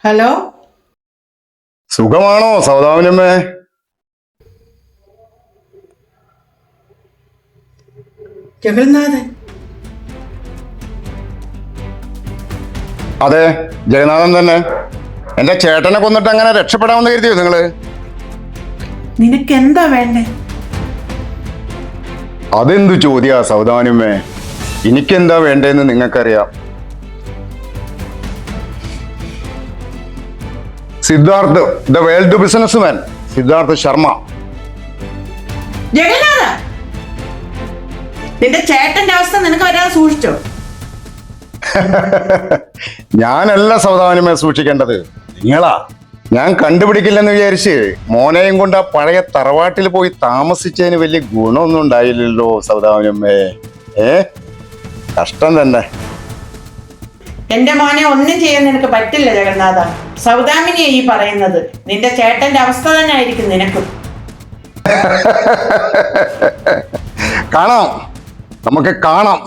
Hello, സുഖമാണോ സൗദാമിനിയമ്മേ? ജഗന്നാഥൻ. അതെ, ജഗന്നാഥൻ തന്നെ. എന്റെ ചേട്ടനെ കൊന്നിട്ട് അങ്ങനെ രക്ഷപ്പെടാമെന്ന് കരുതിയോ നിങ്ങള്? നിനക്ക് എന്താ വേണ്ടേ? അതെന്തു ചോദ്യാ സൗദാമിനിയമ്മേ? എനിക്കെന്താ വേണ്ടതെന്ന് നിങ്ങൾക്കറിയാം. Siddharth, the world businessman Siddharth Sharma. Jagannatha, നിന്റെ ചേട്ടന്റെ അവസ്ഥ നിനക്ക് വരാതെ സൂക്ഷിച്ചോ? ഞാനല്ല സൗദാമിനിയമ്മയെ സൂക്ഷിക്കേണ്ടത്, നിങ്ങളാ. ഞാൻ കണ്ടുപിടിക്കില്ലെന്ന് വിചാരിച്ച് മോനെയും കൊണ്ട് ആ പഴയ തറവാട്ടിൽ പോയി താമസിച്ചതിന് വലിയ ഗുണമൊന്നും ഉണ്ടായില്ലല്ലോ സൗദാമിനിയമ്മേ. കഷ്ടം തന്നെ. എന്റെ മോനെ ഒന്നും ചെയ്യാൻ നിനക്ക് പറ്റില്ല ജഗന്നാഥ. സൗദാമിനിയെ ഈ പറയുന്നത്. നിന്റെ ചേട്ടന്റെ അവസ്ഥ തന്നെ ആയിരിക്കും നിനക്കും. കാണാം, നമുക്ക് കാണാം.